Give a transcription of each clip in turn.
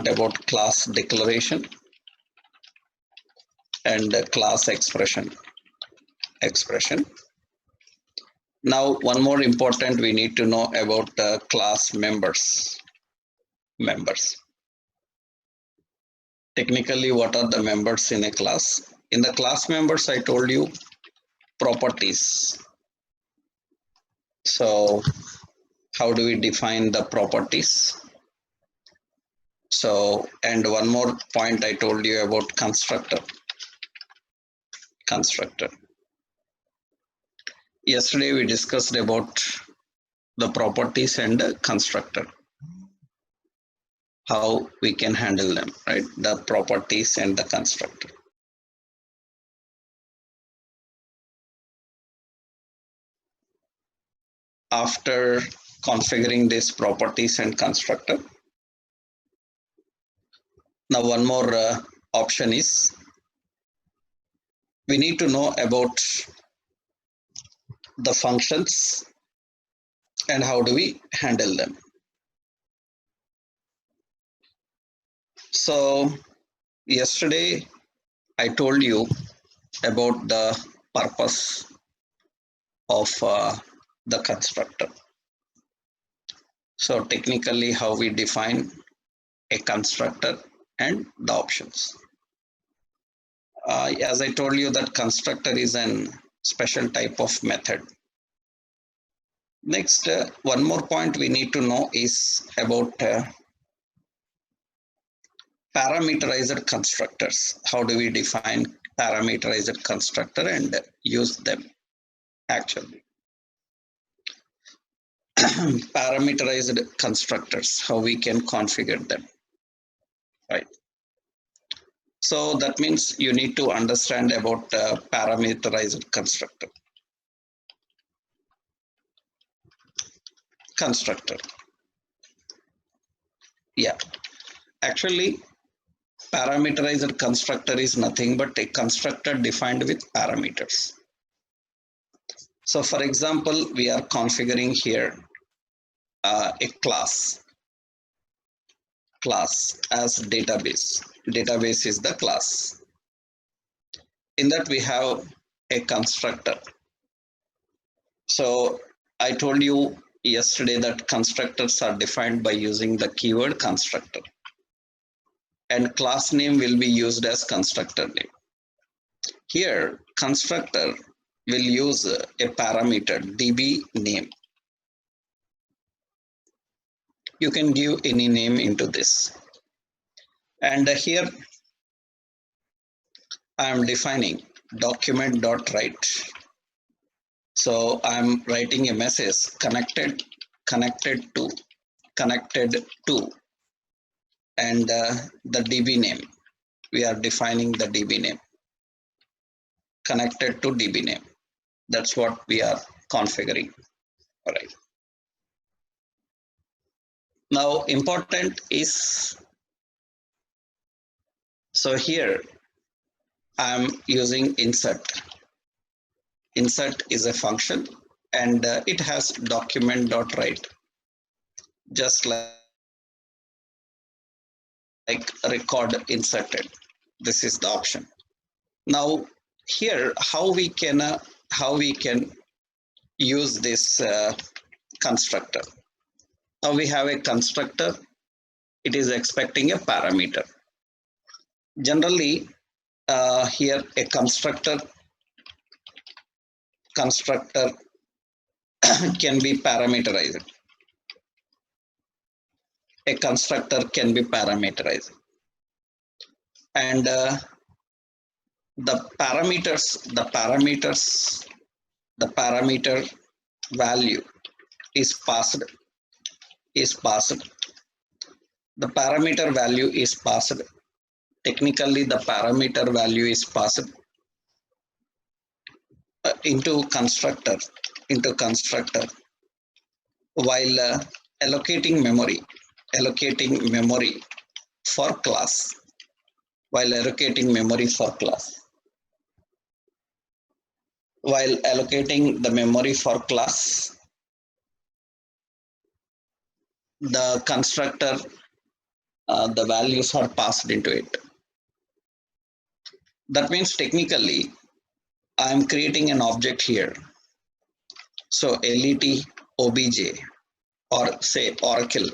about class declaration and class expression. Now, one more important, we need to know about class members. Technically, what are the members in a class? In the class members, I told you properties. So how do we define the properties? So, and one more point I told you about constructor. Yesterday we discussed about the properties and the constructor. How we can handle them, right? The properties and the constructor. After configuring these properties and constructor, now one more option is we need to know about the functions and how do we handle them. So yesterday I told you about the purpose of the constructor. So technically how we define a constructor and the options. As I told you that constructor is an special type of method. Next, one more point we need to know is about parameterized constructors. How do we define parameterized constructor and use them actually? Parameterized constructors, how we can configure them, right? So that means you need to understand about parameterized constructor. Yeah, actually parameterized constructor is nothing but a constructor defined with parameters. So for example, we are configuring here a class as database. Database is the class. In that we have a constructor. So I told you yesterday that constructors are defined by using the keyword constructor, and class name will be used as constructor name. Here constructor will use a parameter db name. You can give any name into this, and here I am defining document.write. So I'm writing a message connected to, and the DB name. We are defining the DB name, connected to DB name. That's what we are configuring. All right. Now important is, so here I'm using insert. Insert is a function, and it has document.write, just like record inserted. This is the option. Now here how we can use this constructor. Now we have a constructor. It is expecting a parameter. Generally here a constructor can be parameterized. A constructor can be parameterized, and the parameter value is passed. The parameter value is passed. Technically, the parameter value is passed into constructor while allocating memory for class. While allocating the memory for class, the constructor the values are passed into it. That means technically I am creating an object here. So let obj or say Oracle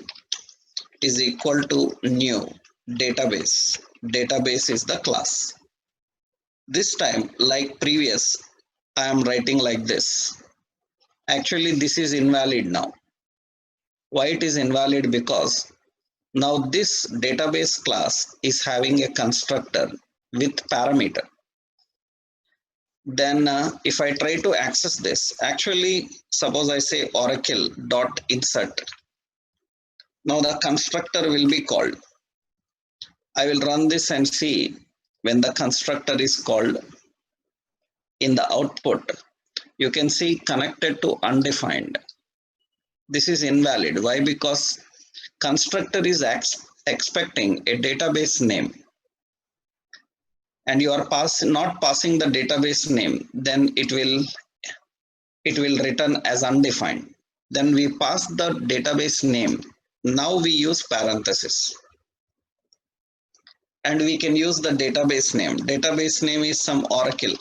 is equal to new database. Database is the class. This time, like previous, I am writing like this. Actually, this is invalid now. Why it is invalid? Because now this database class is having a constructor with parameter. Then if I try to access this, actually, suppose I say Oracle dot insert. Now the constructor will be called. I will run this and see when the constructor is called in the output. You can see connected to undefined. This is invalid. Why? Because constructor is expecting a database name and you are not passing the database name, then it will return as undefined. Then we pass the database name. Now we use parenthesis and we can use the database name. Database name is some Oracle.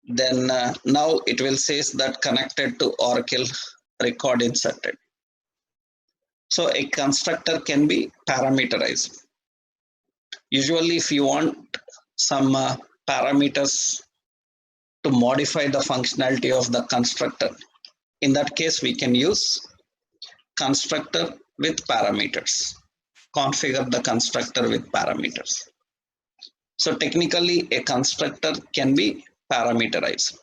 Then now it will say that connected to Oracle record inserted. So a constructor can be parameterized. Usually if you want some parameters to modify the functionality of the constructor, in that case we can use constructor with parameters. Configure the constructor with parameters. So technically a constructor can be parameterized.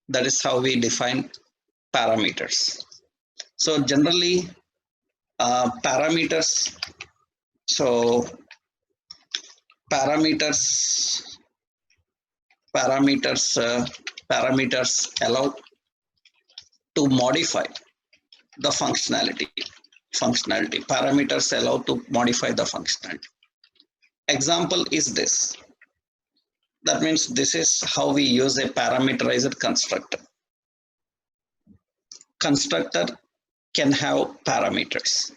That is how we define parameters. So generally parameters, so parameters allow to modify the functionality. Parameters allow to modify the functionality. Example is this. That means this is how we use a parameterized constructor. Constructor can have parameters.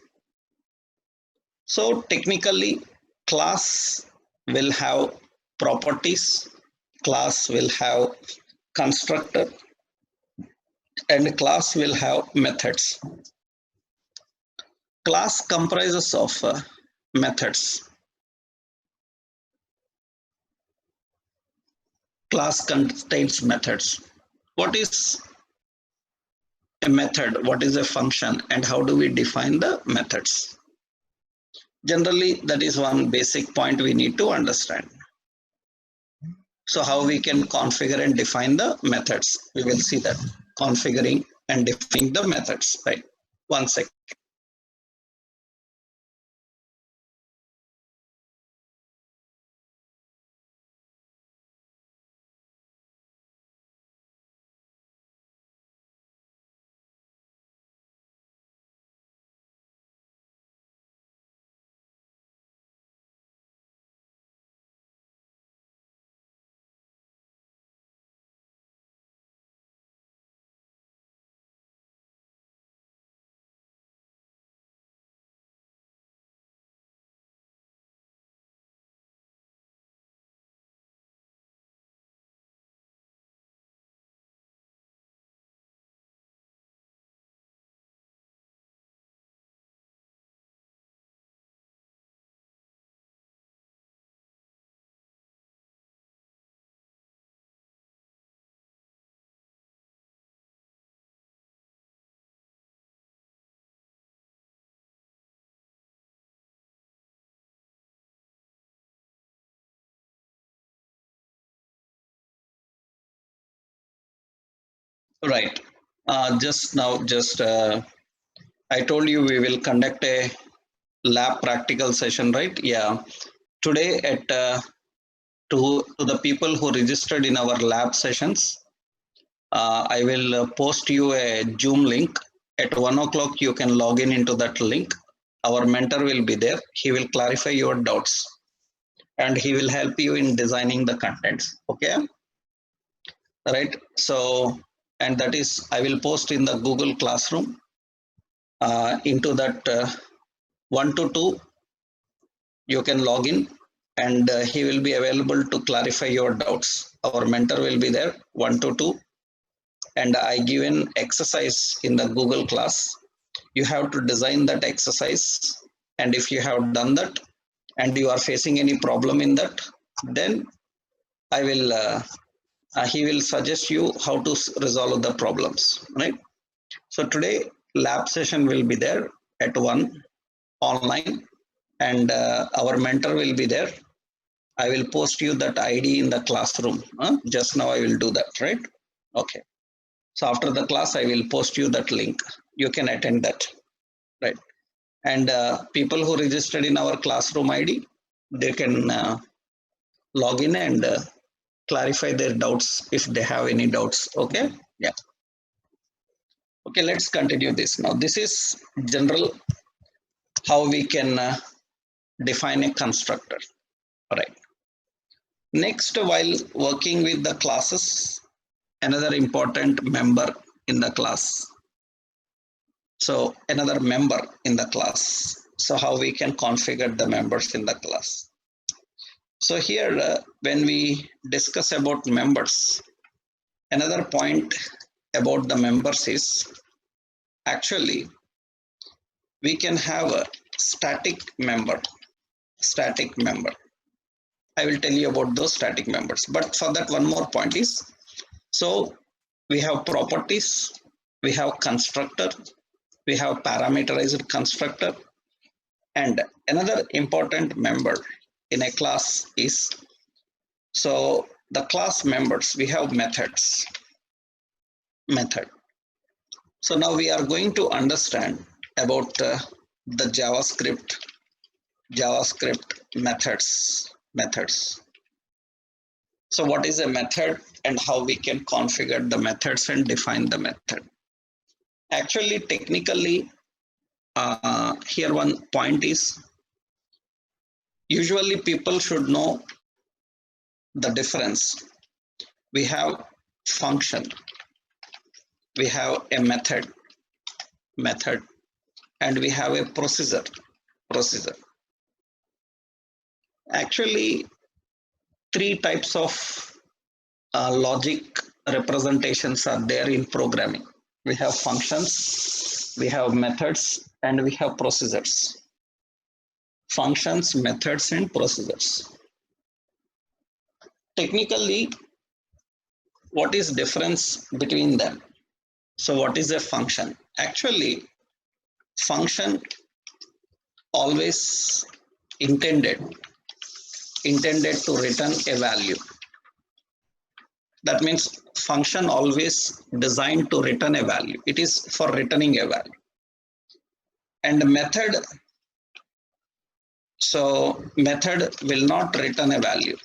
So technically class will have properties, class will have constructor, and class will have methods. Class comprises of methods. Class contains methods. What is a method? What is a function? And how do we define the methods? Generally, that is one basic point we need to understand. So how we can configure and define the methods? We will see that. Configuring and defining the methods, right? 1 second. Right. I told you we will conduct a lab practical session, right? Yeah. Today at to the people who registered in our lab sessions, I will post you a Zoom link. At 1 o'clock, you can log in into that link. Our mentor will be there. He will clarify your doubts and he will help you in designing the contents. Okay. Right. So, and that is, I will post in the Google Classroom into that 1 to 2 You can log in and he will be available to clarify your doubts. Our mentor will be there 1 to 2, and I give an exercise in the Google class. You have to design that exercise, and if you have done that and you are facing any problem in that, then I will he will suggest you how to resolve the problems, right? So today lab session will be there at 1 online, and our mentor will be there. I will post you that ID in the classroom. Just now I will do that, right? Okay. So after the class, I will post you that link. You can attend that, right? And people who registered in our classroom ID, they can log in and clarify their doubts if they have any doubts. Okay. Yeah. Okay. Let's continue this now. This is general how we can define a constructor. All right. Next, while working with the classes, another important member in the class. So another member in the class. So how we can configure the members in the class. So here, when we discuss about members, another point about the members is actually we can have a static member. Static member. I will tell you about those static members. But for that, one more point is, so we have properties, we have constructor, we have parameterized constructor, and another important member in a class is, so the class members, we have methods. Method. So now we are going to understand about the JavaScript methods. So what is a method and how we can configure the methods and define the method. Actually, technically, here one point is, usually people should know the difference. We have function, we have a method, and we have a procedure. Actually, three types of logic representations are there in programming. We have functions, we have methods, and we have procedures. Functions, methods, and procedures. Technically, what is difference between them? So what is a function? Actually, function always intended to return a value. That means function always designed to return a value. It is for returning a value. And method, so method will not return a value,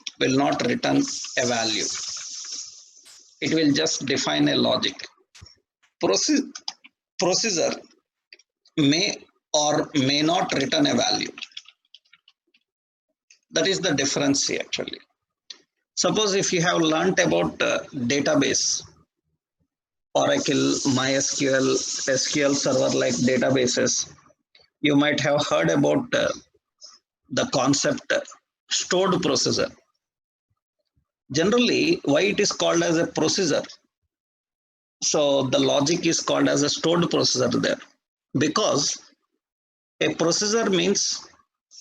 It will just define a logic. Procedure may or may not return a value. That is the difference here actually. Suppose if you have learnt about database, Oracle, MySQL, SQL Server like databases, you might have heard about the concept stored procedure. Generally, why it is called as a procedure? So the logic is called as a stored procedure there, because a procedure means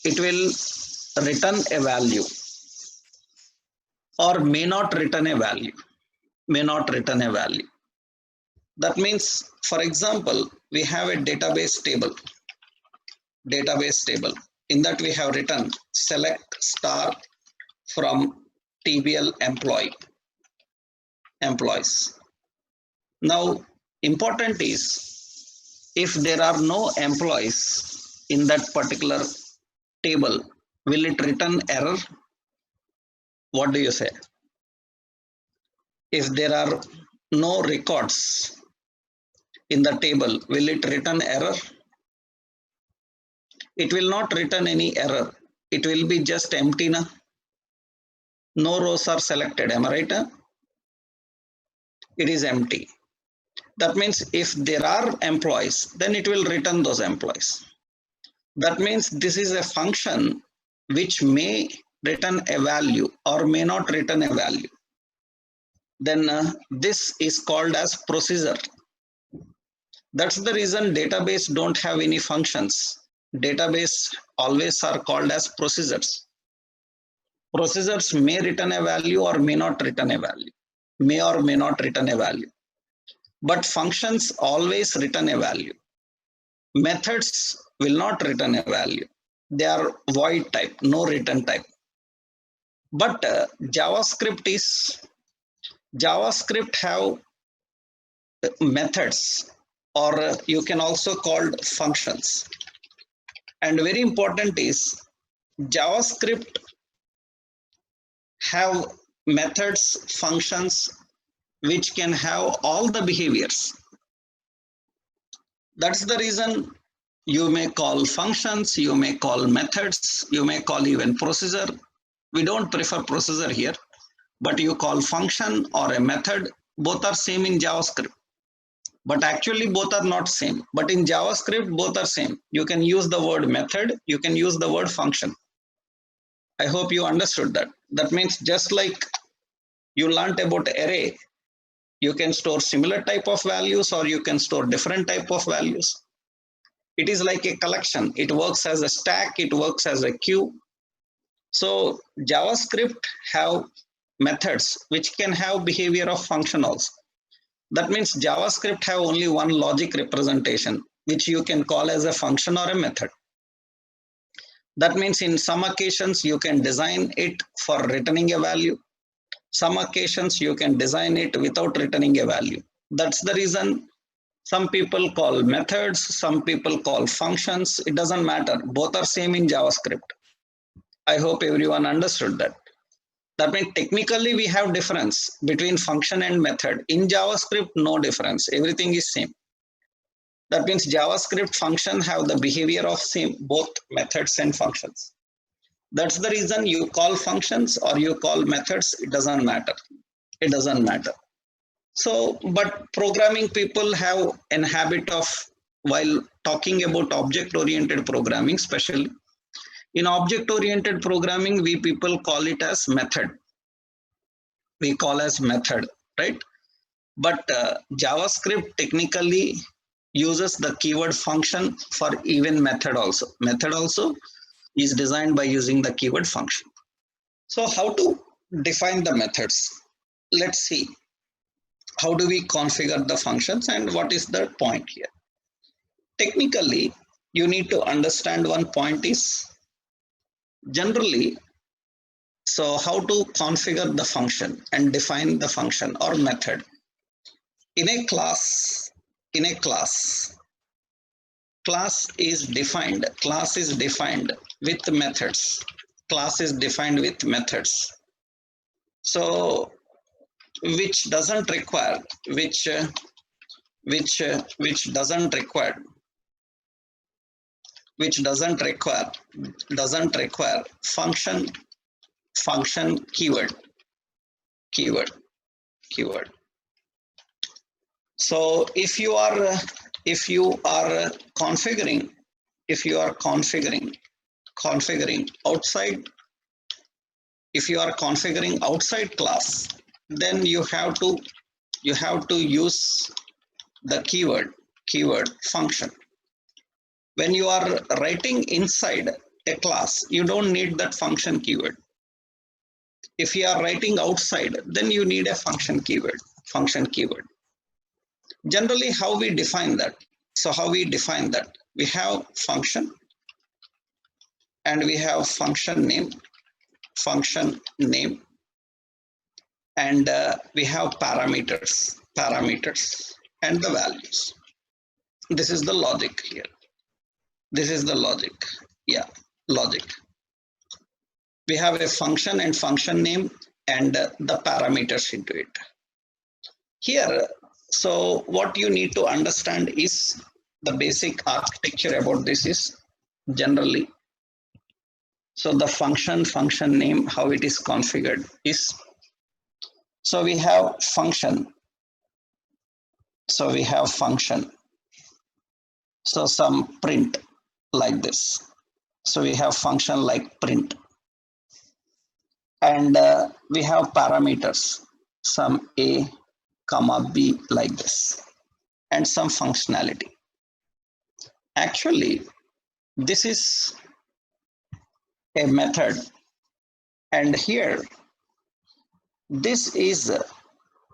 it will return a value or may not return a value. That means, for example, we have a database table. In that we have written select star from TBL employees. Now, important is, if there are no employees in that particular table, will it return error? What do you say? If there are no records in the table, will it return error? It will not return any error. It will be just empty. No rows are selected. Am I right? It is empty. That means if there are employees, then it will return those employees. That means this is a function which may return a value or may not return a value, then this is called as procedure. That's the reason database don't have any functions. Database always are called as procedures. Procedures may return a value or may not return a value, may or may not return a value. But functions always return a value. Methods will not return a value. They are void type, no return type. But JavaScript have methods, or you can also call functions. And very important is JavaScript have methods, functions, which can have all the behaviors. That's the reason you may call functions, you may call methods, you may call even procedure. We don't prefer procedure here, but you call function or a method, both are same in JavaScript. But actually both are not same. But in JavaScript, both are same. You can use the word method, you can use the word function. I hope you understood that. That means just like you learned about array, you can store similar type of values or you can store different type of values. It is like a collection. It works as a stack, it works as a queue. So JavaScript have methods which can have behavior of function also. That means JavaScript have only one logic representation, which you can call as a function or a method. That means in some occasions you can design it for returning a value. Some occasions you can design it without returning a value. That's the reason some people call methods, some people call functions. It doesn't matter. Both are same in JavaScript. I hope everyone understood that. That means technically we have difference between function and method. In JavaScript, no difference. Everything is same. That means JavaScript function have the behavior of same both methods and functions. That's the reason you call functions or you call methods. It doesn't matter. It doesn't matter. So, but programming people have an habit of, while talking about object-oriented programming, especially in object-oriented programming, we people call it as method. We call as method, right? But JavaScript technically uses the keyword function for even method also. Method also is designed by using the keyword function. So how to define the methods? Let's see. How do we configure the functions and what is the point here? Technically, you need to understand one point is generally, so how to configure the function and define the function or method. In a class, class is defined with methods. Class is defined with methods. So which doesn't require function keyword. So if you are configuring outside class, then you have to use the keyword function. When you are writing inside a class, you don't need that function keyword. If you are writing outside, then you need a function keyword. Generally, how we define that? So how we define that? We have function and we have function name, and we have parameters and the values. This is the logic here. This is the logic. Yeah, logic. We have a function and function name and the parameters into it. Here, so what you need to understand is the basic architecture about this is generally. So the function name, how it is configured is, so we have function. So some print like this. So we have function like print, and we have parameters, some a comma b like this, and some functionality. Actually, this is a method, and here this is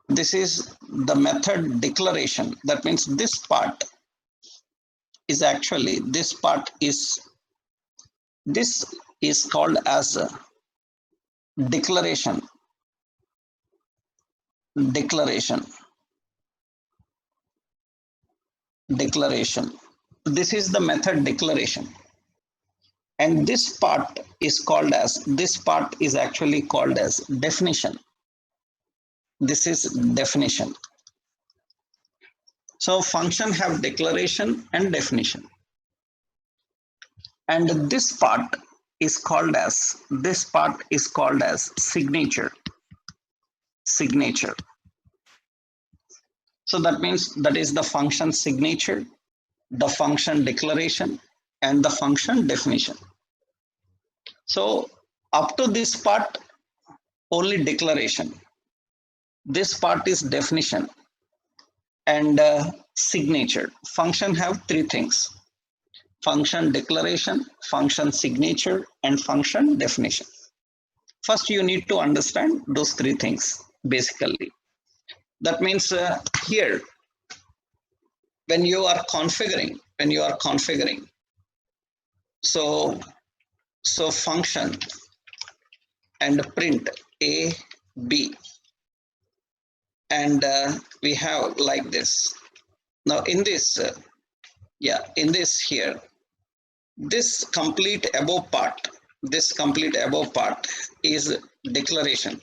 the method declaration. That means this part is actually this is called as a declaration. Declaration. This is the method declaration, and this part is actually called as definition. This is definition. So function have declaration and definition, and this part is called as signature. So that means that is the function signature, the function declaration, and the function definition. So up to this part only declaration, this part is definition, and signature. Function have three things: function declaration, function signature, and function definition. First you need to understand those three things basically. That means here when you are configuring, so function and print a b, and we have like this. Now in this here, this complete above part is declaration,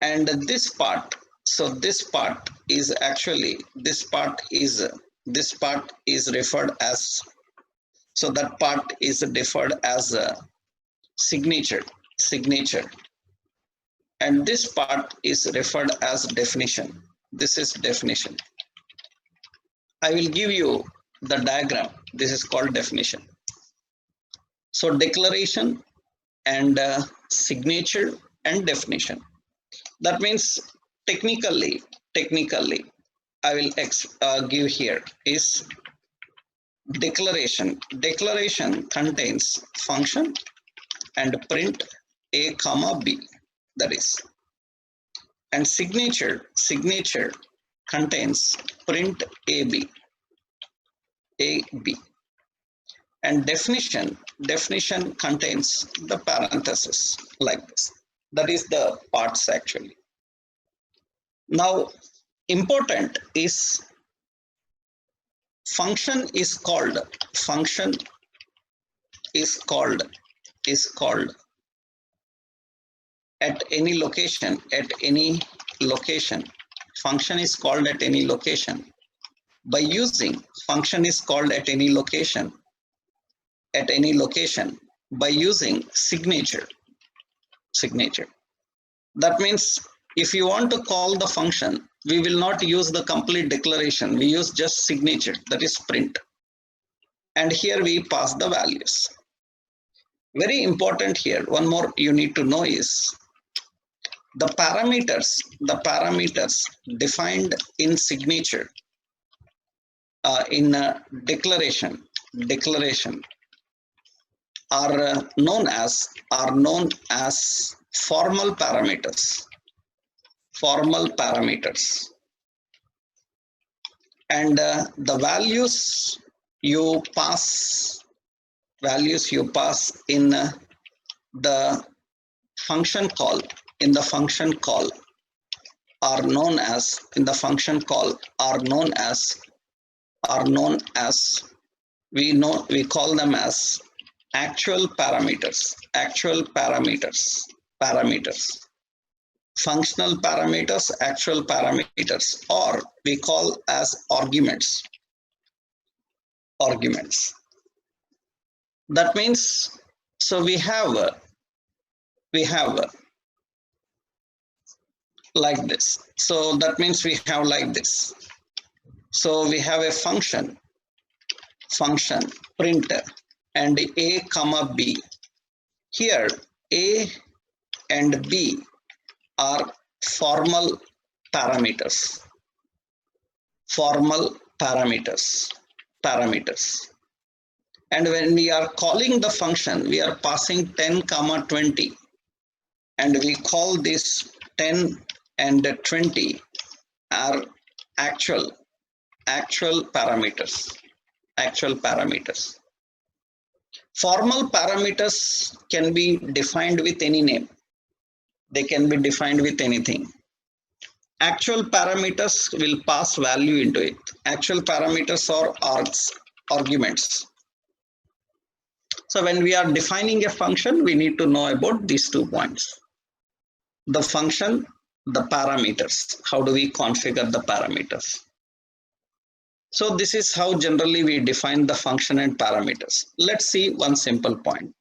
and this part, so this part is referred as, so that part is referred as a signature, and this part is referred as definition. This is definition. I will give you the diagram. This is called definition. So declaration and signature and definition. That means technically I will give here is declaration. Declaration contains function and print a comma b, that is, and signature contains print ab, and definition contains the parenthesis like this. That is the parts actually. Now important is function is called at any location, function is called at any location by using by using signature. That means if you want to call the function, we will not use the complete declaration, we use just signature, that is print, and here we pass the values. Very important here, one more you need to know is the parameters defined in signature, in declaration are known as formal parameters, and the values you pass in the function call, are known as we call them as actual parameters, functional parameters, actual parameters, or we call as arguments. That means, so we have like this. So that means we have like this. So we have a function function print and a comma b. Here a and b are formal parameters. Formal parameters. And when we are calling the function, we are passing 10 comma 20, and we call this 10 and 20 are actual parameters. Formal parameters can be defined with any name. They can be defined with anything. Actual parameters will pass value into it. Actual parameters are arguments. So when we are defining a function, we need to know about these 2 points. The function, the parameters. How do we configure the parameters? So this is how generally we define the function and parameters. Let's see one simple point.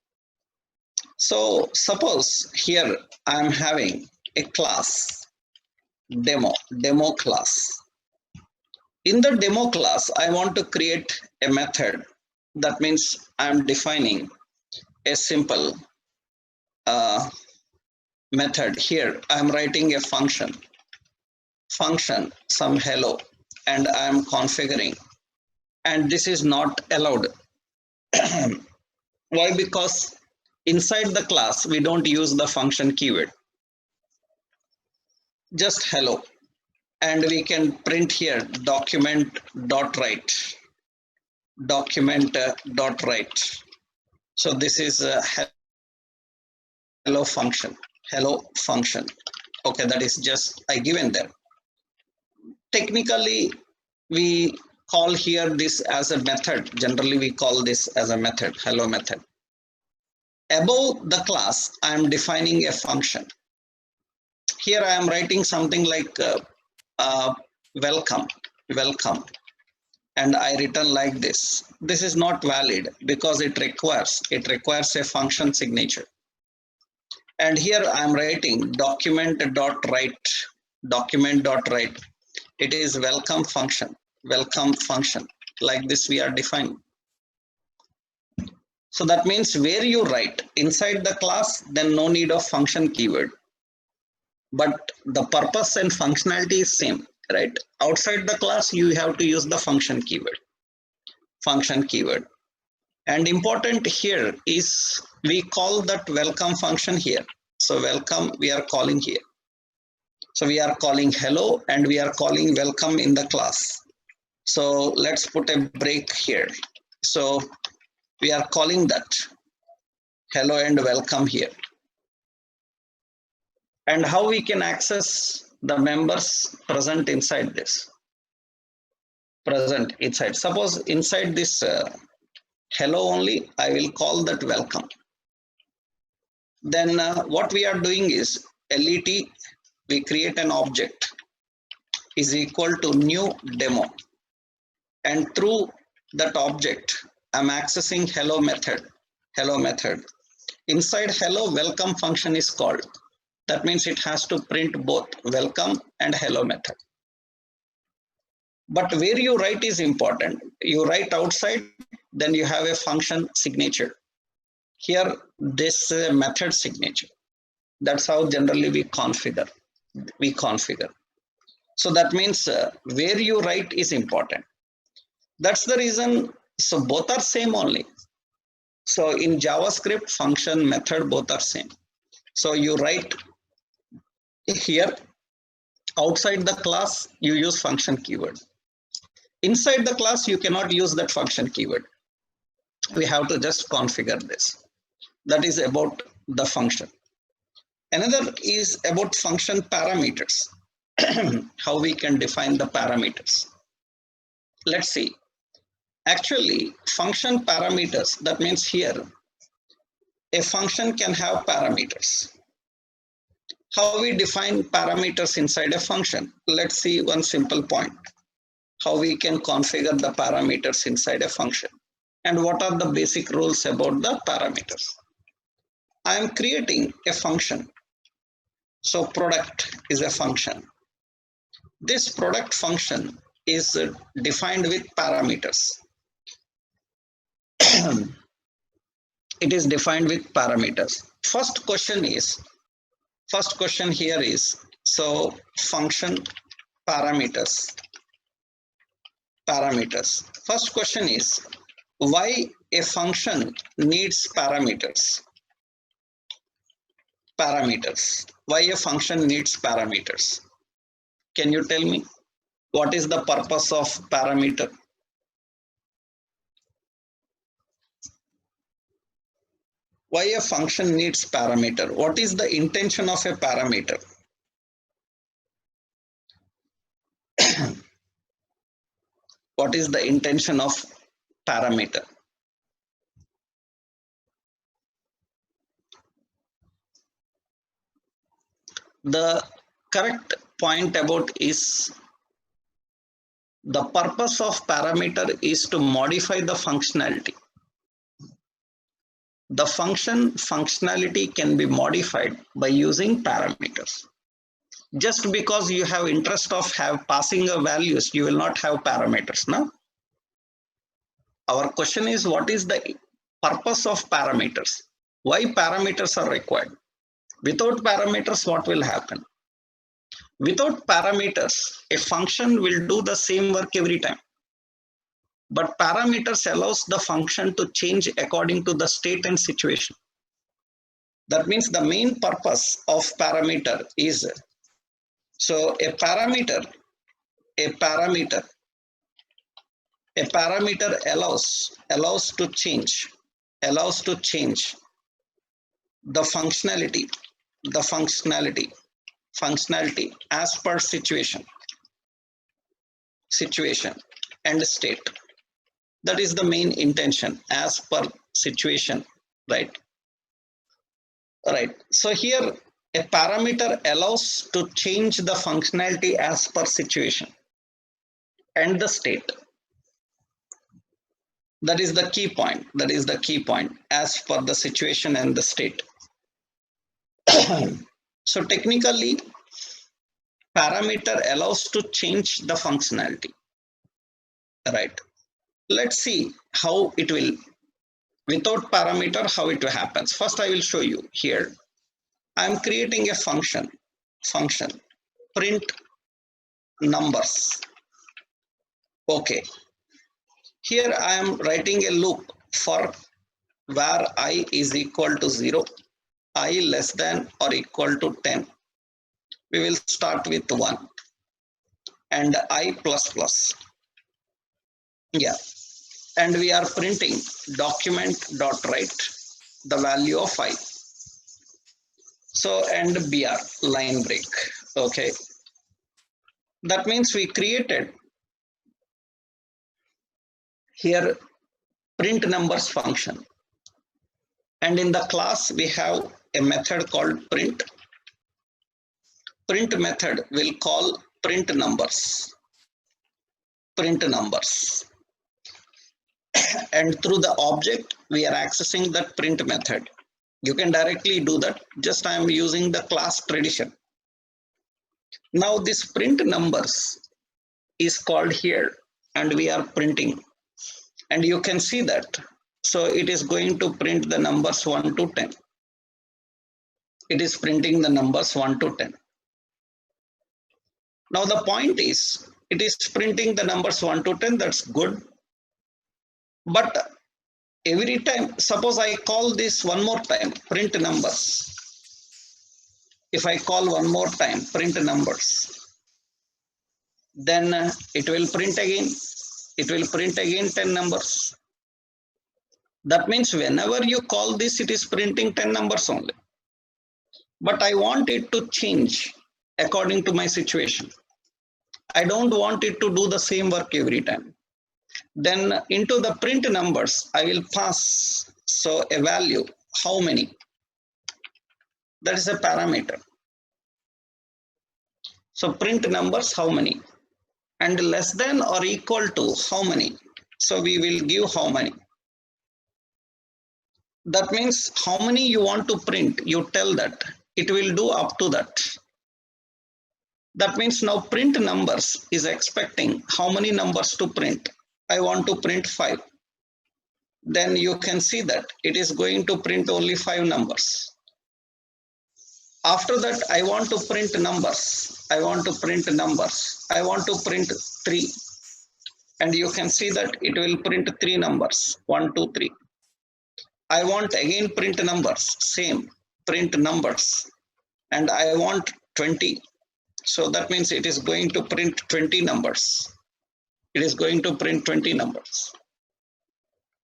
So suppose here I am having a class, demo class. In the demo class, I want to create a method. That means I am defining a simple method. Here I am writing a function some hello, and I am configuring, and this is not allowed. Why? Because inside the class we don't use the function keyword, just hello, and we can print here document.write. So this is a hello function. Okay, that is just I given there. Technically we call here this as a method. Generally we call this as a method, hello method. Above the class I am defining a function. Here I am writing something like welcome, and I return like this. This is not valid because it requires a function signature. And here I am writing document.write. It is welcome function. Like this we are defining. So that means where you write inside the class, then no need of function keyword. But the purpose and functionality is same, right? Outside the class, you have to use the function keyword. And important here is we call that welcome function here. So welcome we are calling here. So we are calling hello and we are calling welcome in the class. So let's put a break here. So we are calling that hello and welcome here. And how we can access the members present inside this? Suppose inside this hello only, I will call that welcome. Then what we are doing is let, we create an object is equal to new demo. And through that object, I'm accessing hello method. Inside hello, welcome function is called. That means it has to print both welcome and hello method. But where you write is important. You write outside, then you have a function signature. Here, this method signature. That's how generally we configure. So that means where you write is important. That's the reason. So both are same only. So in JavaScript, function, method, both are same. So you write here, outside the class, you use function keyword. Inside the class, you cannot use that function keyword. We have to just configure this. That is about the function. Another is about function parameters. How we can define the parameters. Let's see. Actually, function parameters, that means here, a function can have parameters. How we define parameters inside a function? Let's see one simple point. How we can configure the parameters inside a function. And what are the basic rules about the parameters? I am creating a function. So product is a function. This product function is defined with parameters. it is defined with parameters. First question here is, so function parameters. First question is, why a function needs parameters? Why a function needs parameters? Can you tell me what is the purpose of parameter? Why a function needs parameter? What is the intention of a parameter? What is the intention of parameter? The correct point about is, the purpose of parameter is to modify the functionality. The functionality can be modified by using parameters. Just because you have interest of passing a values, you will not have parameters. No. Our question is, what is the purpose of parameters? Why parameters are required? Without parameters, what will happen? Without parameters, a function will do the same work every time. But parameters allows the function to change according to the state and situation. That means the main purpose of parameter is, so a parameter allows to change the functionality as per situation and state. That is the main intention, as per situation, right? So here a parameter allows to change the functionality as per situation and the state. That is the key point. As per the situation and the state. So technically, parameter allows to change the functionality, right? Let's see how it will, without parameter, how it happens. First, I will show you here. I am creating a function print numbers. Okay. Here I am writing a loop for where I is equal to 0, I less than or equal to 10. We will start with 1 and I plus plus. Yeah. And we are printing document.write the value of I. So, and BR, line break. Okay. That means we created here print numbers function. And in the class, we have a method called print. Print method will call print numbers. And through the object, we are accessing that print method. You can directly do that. Just I am using the class tradition. Now this print numbers is called here and we are printing. And you can see that. So it is going to print the numbers 1 to 10. It is printing the numbers 1 to 10. Now the point is, it is printing the numbers 1 to 10. That's good. But every time, suppose I call this one more time, print numbers. If I call one more time, print numbers, then it will print again. It will print again 10 numbers. That means whenever you call this, it is printing 10 numbers only. But I want it to change according to my situation. I don't want it to do the same work every time. Then into the print numbers, I will pass so a value, how many? That is a parameter. So print numbers, how many? And less than or equal to how many? So we will give how many. That means how many you want to print, you tell that. It will do up to that. That means now print numbers is expecting how many numbers to print. I want to print 5. then you can see that it is going to print only 5 numbers. After that, I want to print numbers. I want to print 3. And you can see that it will print 3 numbers, 1, 2, 3. I want again print numbers, same, print numbers. And I want 20. So that means it is going to print 20 numbers. It is going to print 20 numbers.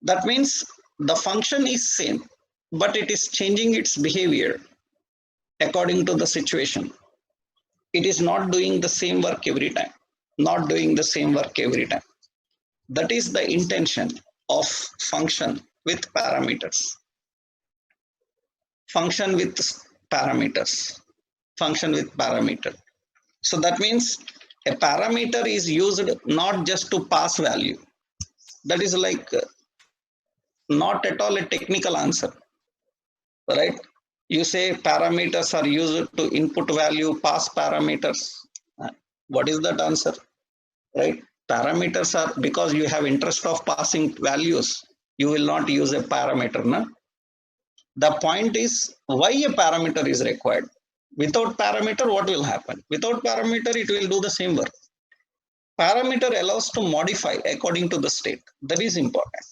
That means the function is same, but it is changing its behavior according to the situation. It is not doing the same work every time. Not doing the same work every time. That is the intention of function with parameters. Function with parameters. Function with parameter. So that means a parameter is used not just to pass value. That is like not at all a technical answer, right? You say parameters are used to input value, pass parameters. What is that answer, right? Parameters are because you have interest of passing values. You will not use a parameter, no? The point is why a parameter is required. Without parameter, what will happen? Without parameter, it will do the same work. Parameter allows to modify according to the state. That is important.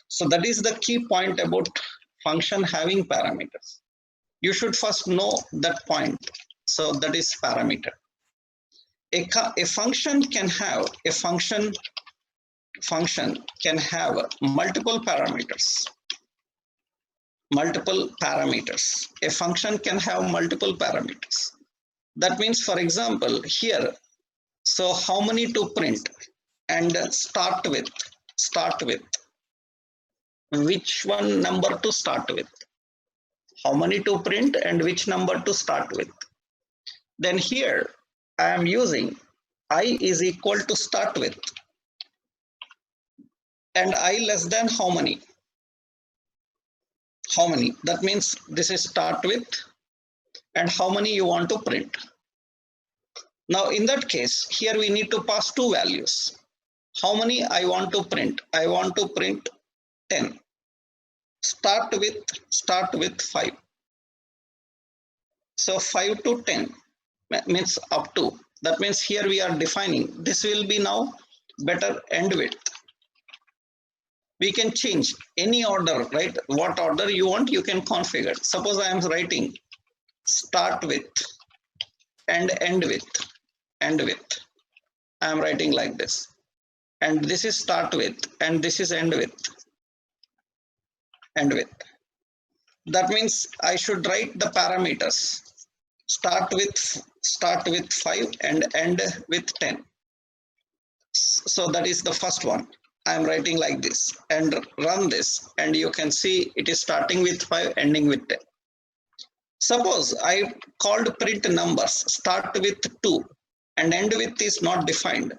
So that is the key point about function having parameters. You should first know that point. So that is parameter. A function can have multiple parameters. Multiple parameters. A function can have multiple parameters. That means, for example, here, so how many to print and start with which one number to start with, how many to print and which number to start with. Then here I am using I is equal to start with and I less than how many. That means this is start with and how many you want to print. Now in that case, here we need to pass 2 values. How many I want to print? I want to print 10. Start with 5. So 5 to 10 means up to. That means here we are defining. This will be now better end width. We can change any order, right? What order you want, you can configure. Suppose I am writing start with and end with. I am writing like this. And this is start with and this is end with. That means I should write the parameters. Start with 5 and end with 10. So that is the first one. I am writing like this and run this and you can see it is starting with 5, ending with 10. Suppose I called print numbers, start with 2 and end with is not defined.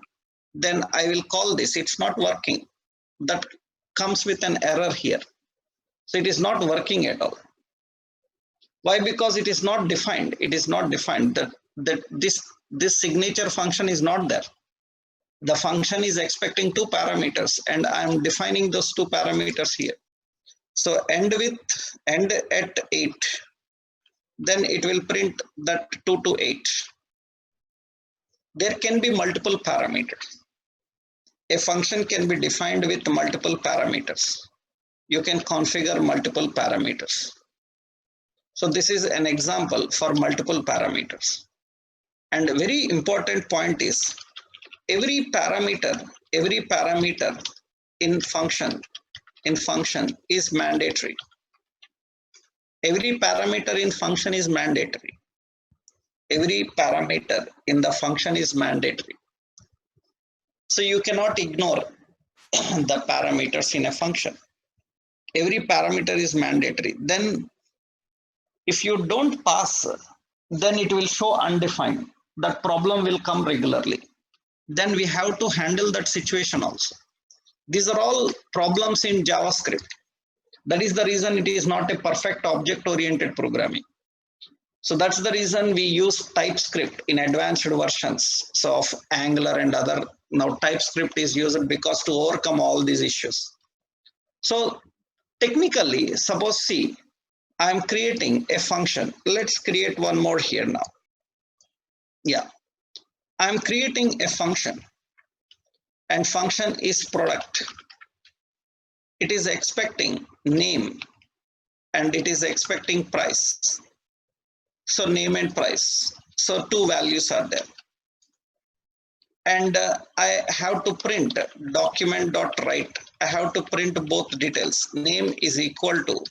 Then I will call this, it's not working. That comes with an error here. So it is not working at all. Why? Because it is not defined. It is not defined that this signature function is not there. The function is expecting 2 parameters and I am defining those 2 parameters here. So end at 8. Then it will print that 2 to 8. There can be multiple parameters. A function can be defined with multiple parameters. You can configure multiple parameters. So this is an example for multiple parameters. And a very important point is every parameter in function is mandatory. Every parameter in function is mandatory. Every parameter in the function is mandatory. So you cannot ignore the parameters in a function. Every parameter is mandatory. Then if you don't pass, then it will show undefined. That problem will come regularly. Then we have to handle that situation also. These are all problems in JavaScript. That is the reason it is not a perfect object-oriented programming. So that's the reason we use TypeScript in advanced versions. So of Angular and other, now TypeScript is used because to overcome all these issues. So technically, suppose see, I am creating a function. Let's create one more here now. Yeah, I am creating a function, and function is product. It is expecting name and it is expecting price. So name and price. So two values are there. And I have to print document.write. I have to print both details. Name is equal to,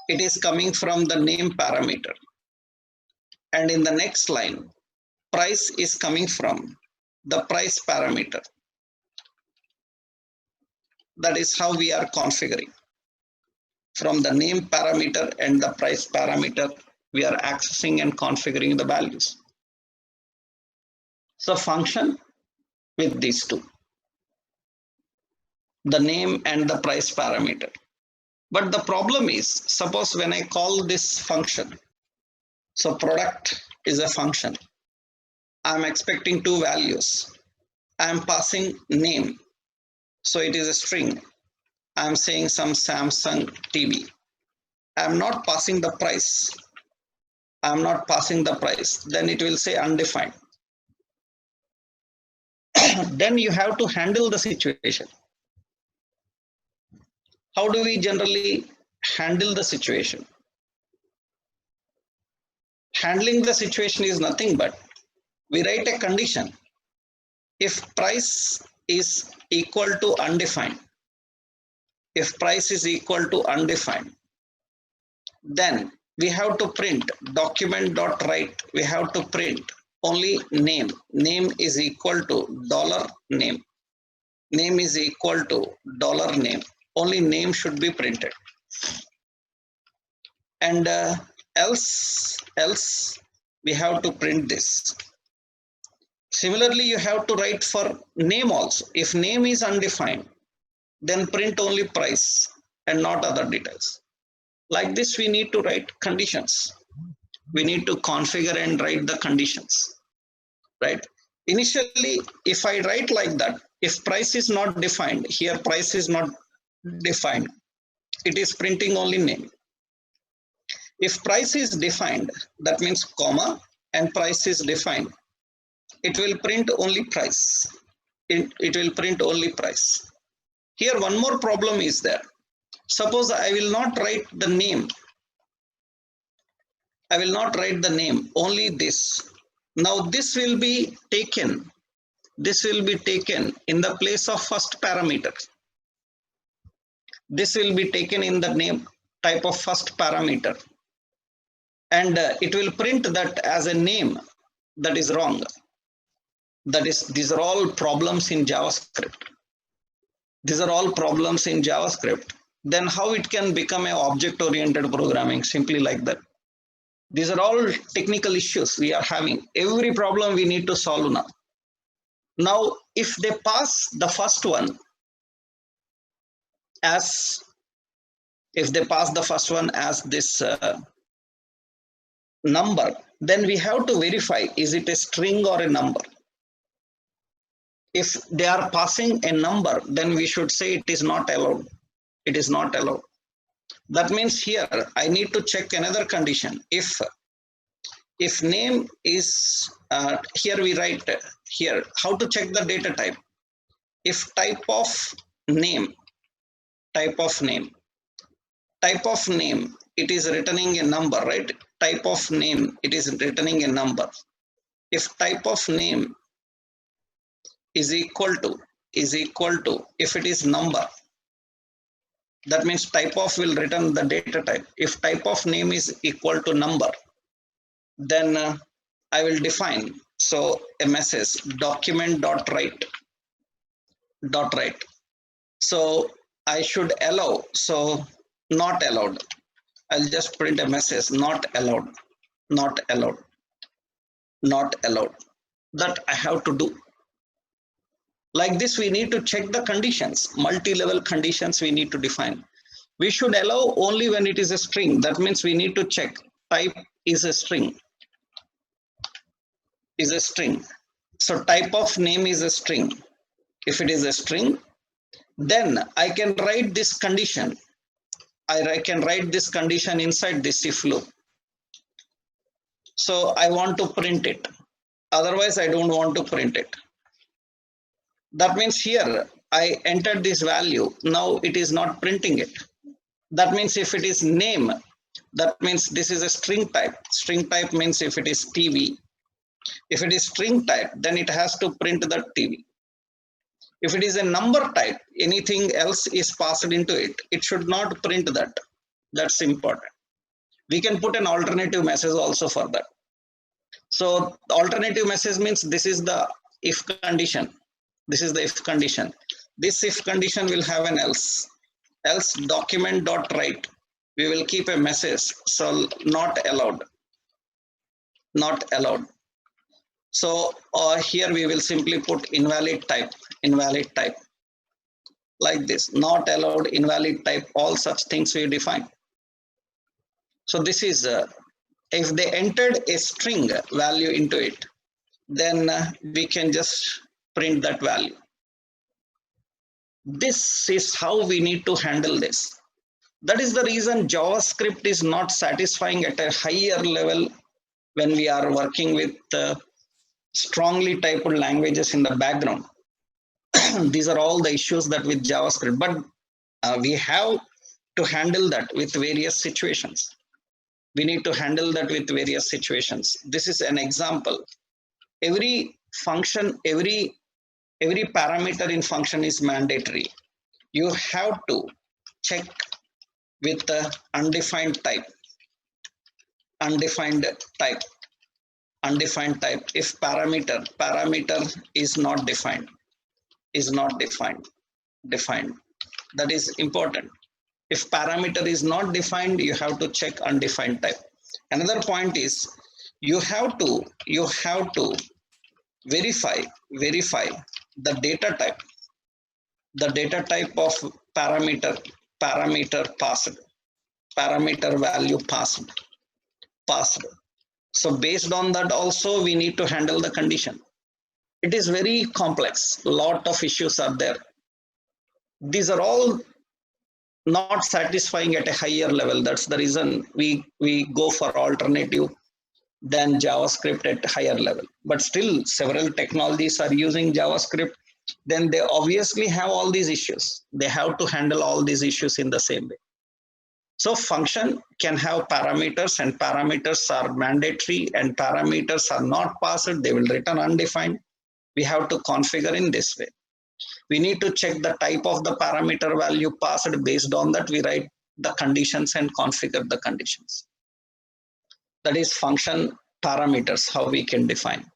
it is coming from the name parameter. And in the next line, price is coming from the price parameter. That is how we are configuring. From the name parameter and the price parameter, we are accessing and configuring the values. So function with these two, the name and the price parameter. But the problem is, suppose when I call this function, so product is a function. I'm expecting two values. I'm passing name. So it is a string. I'm saying some Samsung TV. I'm not passing the price. I'm not passing the price. Then it will say undefined. Then you have to handle the situation. How do we generally handle the situation? Handling the situation is nothing but we write a condition. If price is equal to undefined, if price is equal to undefined, then we have to print document.write. We have to print only name. Name is equal to dollar name. Name is equal to dollar name. Only name should be printed. And else we have to print this. Similarly, you have to write for name also. If name is undefined, then print only price and not other details. Like this, we need to write conditions. We need to configure and write the conditions, right? Initially, if I write like that, if price is not defined, here price is not defined, it is printing only name. If price is defined, that means comma, and price is defined, it will print only price. It will print only price. Here one more problem is there. Suppose I will not write the name. I will not write the name, only this. Now this will be taken. This will be taken in the place of first parameter. This will be taken in the name type of first parameter. And it will print that as a name. That is wrong. That is, these are all problems in JavaScript. These are all problems in JavaScript. Then how it can become an object-oriented programming? Simply like that. These are all technical issues we are having. Every problem we need to solve now. Now, if they pass the first one as, if they pass the first one as this number, then we have to verify, is it a string or a number? If they are passing a number, then we should say it is not allowed. It is not allowed. That means here I need to check another condition. If name is, here we write here, how to check the data type. If type of name, it is returning a number, right? Type of name, it is returning a number. If type of name is equal to, if it is number, that means type of will return the data type. If type of name is equal to number, then I will define, so a message document.write. So I should allow, so not allowed. I'll just print a message, not allowed. That I have to do. Like this, we need to check the conditions, multi-level conditions we need to define. We should allow only when it is a string. That means we need to check type is a string. So type of name is a string. If it is a string, Then I can write this condition. I can write this condition inside this if loop. So I want to print it. Otherwise, I don't want to print it. That means here I entered this value. Now it is not printing it. That means if it is name, that means this is a string type. String type means if it is TV. If it is string type, then it has to print the TV. If it is a number type, anything else is passed into it. It should not print that. That's important. We can put an alternative message also for that. So alternative message means this is the if condition. This is the if condition. This if condition will have an else. Else document dot write. We will keep a message. So not allowed. Not allowed. So here we will simply put invalid type. Invalid type. Like this. Not allowed, invalid type. All such things we define. So this is if they entered a string value into it, then we can just print that value. This is how we need to handle this. That is the reason JavaScript is not satisfying at a higher level when we are working with strongly typed languages in the background. These are all the issues that with JavaScript, but we have to handle that with various situations. We need to handle that with various situations. This is an example. Every function, every parameter in function is mandatory. You have to check with the undefined type. Undefined type. Undefined type. If parameter is not defined. Defined. That is important. If parameter is not defined, you have to check undefined type. Another point is you have to verify the data type. The data type of parameter passed, parameter value passed. So based on that also we need to handle the condition. It is very complex. Lot of issues are there. These are all not satisfying at a higher level. That's the reason we go for alternative than JavaScript at higher level. But still several technologies are using JavaScript. Then they obviously have all these issues. They have to handle all these issues in the same way. So function can have parameters, and parameters are mandatory, and parameters are not passed. They will return undefined. We have to configure in this way. We need to check the type of the parameter value passed. Based on that, we write the conditions and configure the conditions. That is function parameters, how we can define.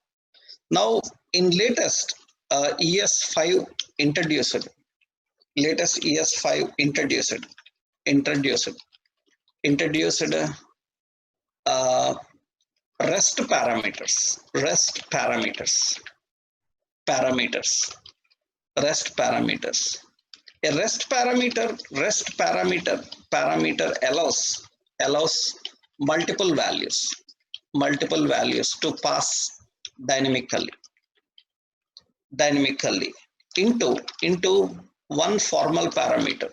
Now, in latest ES5 introduced, REST parameters. A REST parameter allows multiple values to pass dynamically into one formal parameter,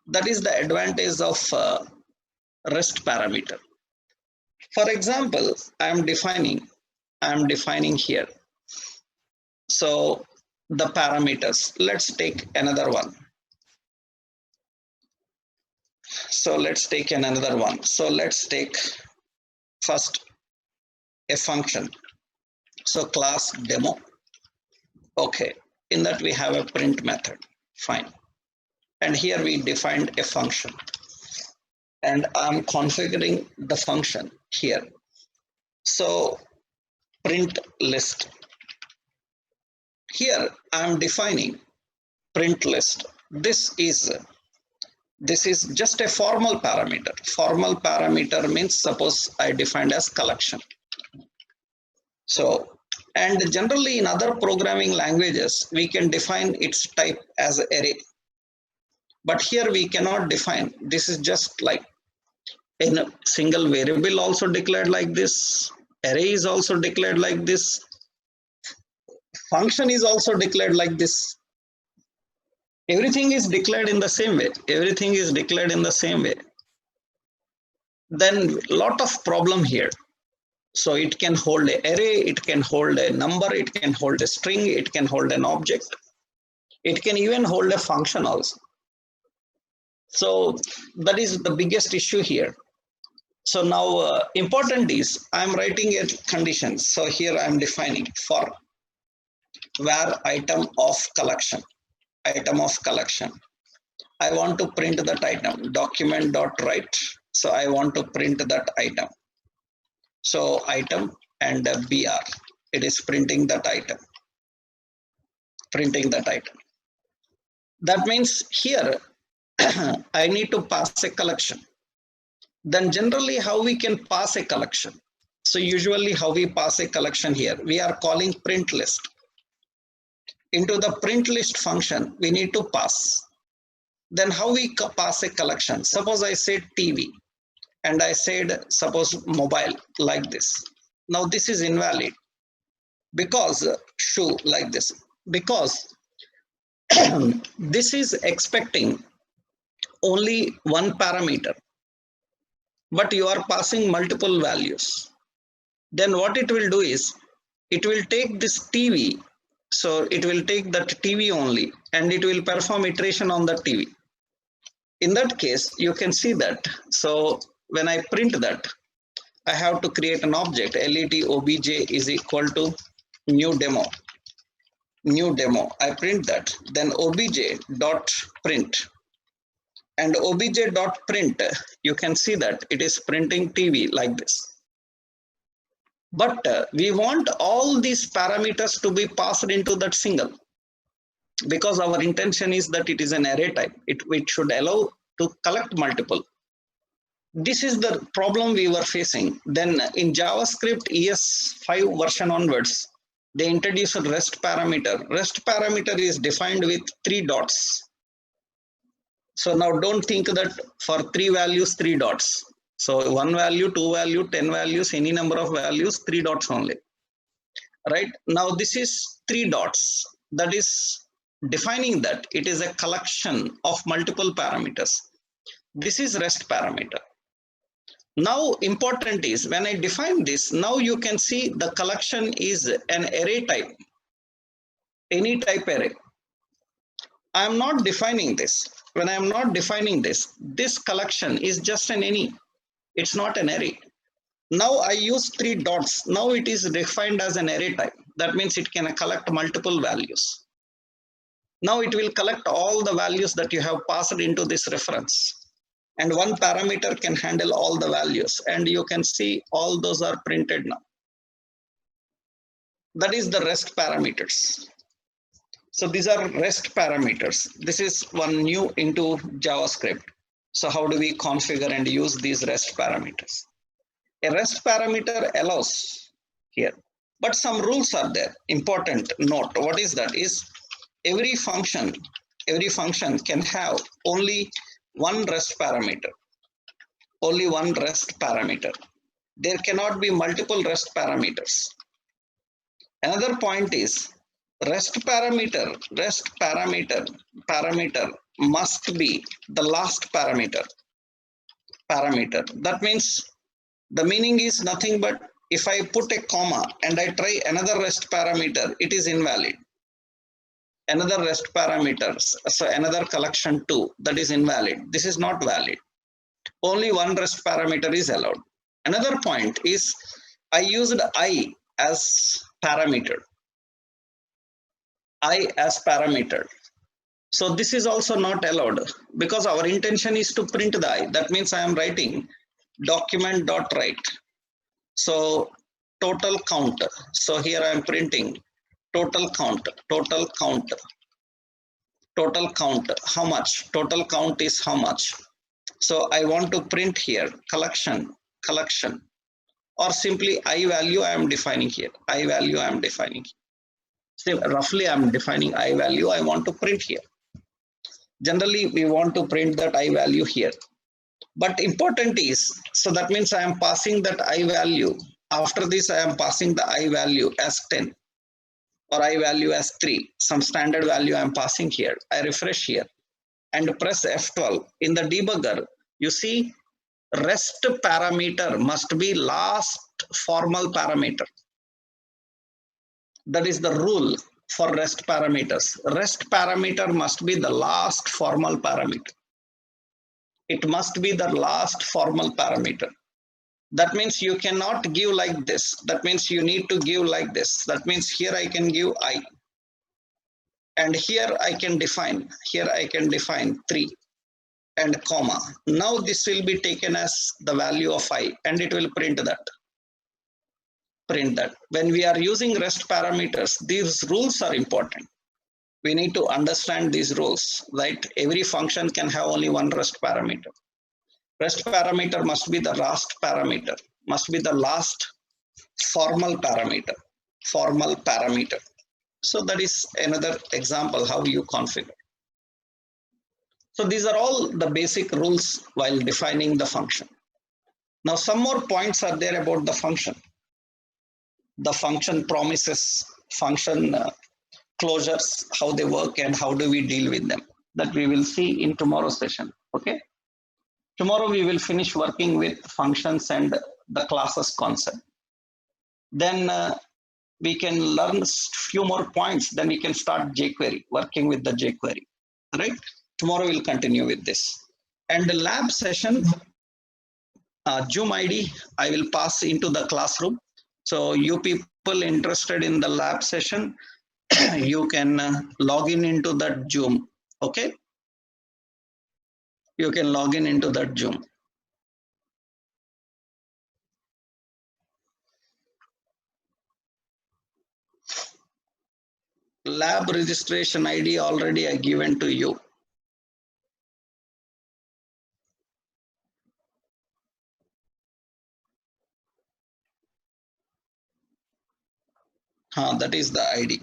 That is the advantage of REST parameter. For example, I am defining here. So the parameters, let's take another one. So let's take first a function. So class demo. Okay, in that we have a print method. Fine. And here we defined a function. And I'm configuring the function here. So print list. Here I'm defining print list. This is just a formal parameter. Formal parameter means suppose I defined as collection. So, and generally in other programming languages, we can define its type as array. But here we cannot define. This is just like in a single variable also declared like this. Array is also declared like this. Function is also declared like this. Everything is declared in the same way. Everything is declared in the same way. Then lot of problem here. So it can hold an array, it can hold a number, it can hold a string, it can hold an object. It can even hold a function also. So that is the biggest issue here. So now important is I'm writing a condition. So here I'm defining for where item of collection. I want to print that item, document.write. So I want to print that item. So item and br, it is printing that item. That means here I need to pass a collection. Then generally how we can pass a collection? So usually how we pass a collection here, we are calling print list. Into the print list function, we need to pass. Then how we pass a collection? Suppose I said TV and I said suppose mobile like this. Now this is invalid because shoe like this, because this is expecting only one parameter, but you are passing multiple values. Then what it will do is it will take this TV. So it will take that TV only and it will perform iteration on the TV. In that case, you can see that. So when I print that, I have to create an object, let obj is equal to new demo. I print that, then obj dot print. And obj dot print, you can see that it is printing TV like this. But we want all these parameters to be passed into that single, because our intention is that it is an array type. It should allow to collect multiple. This is the problem we were facing. Then in JavaScript ES5 version onwards, they introduced a REST parameter. REST parameter is defined with 3 dots. So now don't think that for 3 values, 3 dots. So 1 value, 2 value, 10 values, any number of values, 3 dots only. Right? Now this is 3 dots. That is defining that it is a collection of multiple parameters. This is REST parameter. Now important is when I define this, now you can see the collection is an array type, any type array. I am not defining this. When I am not defining this, this collection is just an any. It's not an array. Now I use 3 dots. Now it is defined as an array type. That means it can collect multiple values. Now it will collect all the values that you have passed into this reference. And one parameter can handle all the values. And you can see all those are printed now. That is the REST parameters. So these are REST parameters. This is one new into JavaScript. So how do we configure and use these REST parameters? A REST parameter allows here, but some rules are there. Important note. What is that? Is every function can have only one REST parameter. Only one REST parameter. There cannot be multiple REST parameters. Another point is REST parameter must be the last parameter. That means the meaning is nothing but if I put a comma and I try another REST parameter, it is invalid. Another REST parameters, so another collection 2, that is invalid. This is not valid. Only one REST parameter is allowed. Another point is I used I as parameter. So this is also not allowed because our intention is to print the I. That means I am writing document.write. So total count. So here I am printing total count. How much? Total count is how much? So I want to print here collection, or simply I value I am defining here. So roughly I am defining I value I want to print here. Generally we want to print that I value here. But important is, so that means I am passing that I value. After this I am passing the I value as 10. or I value as 3, some standard value I'm passing here. I refresh here and press F12. In the debugger, you see rest parameter must be last formal parameter. That is the rule for rest parameters. Rest parameter must be the last formal parameter. It must be the last formal parameter. That means you cannot give like this. That means you need to give like this. That means here I can give I. And here I can define 3 and comma. Now this will be taken as the value of I and it will print that. When we are using REST parameters, these rules are important. We need to understand these rules, right? Every function can have only one REST parameter. REST parameter must be the last parameter, must be the last formal parameter. So that is another example how you configure. So these are all the basic rules while defining the function. Now some more points are there about the function. The function promises, function closures, how they work and how do we deal with them. That we will see in tomorrow's session. Okay. Tomorrow we will finish working with functions and the classes concept. Then we can learn few more points. Then we can start jQuery, working with the jQuery. Right. Tomorrow we'll continue with this. And the lab session, Zoom ID, I will pass into the classroom. So you people interested in the lab session, you can log in into that Zoom. Okay. You can log in into that Zoom. Lab registration ID already I given to you. That is the ID.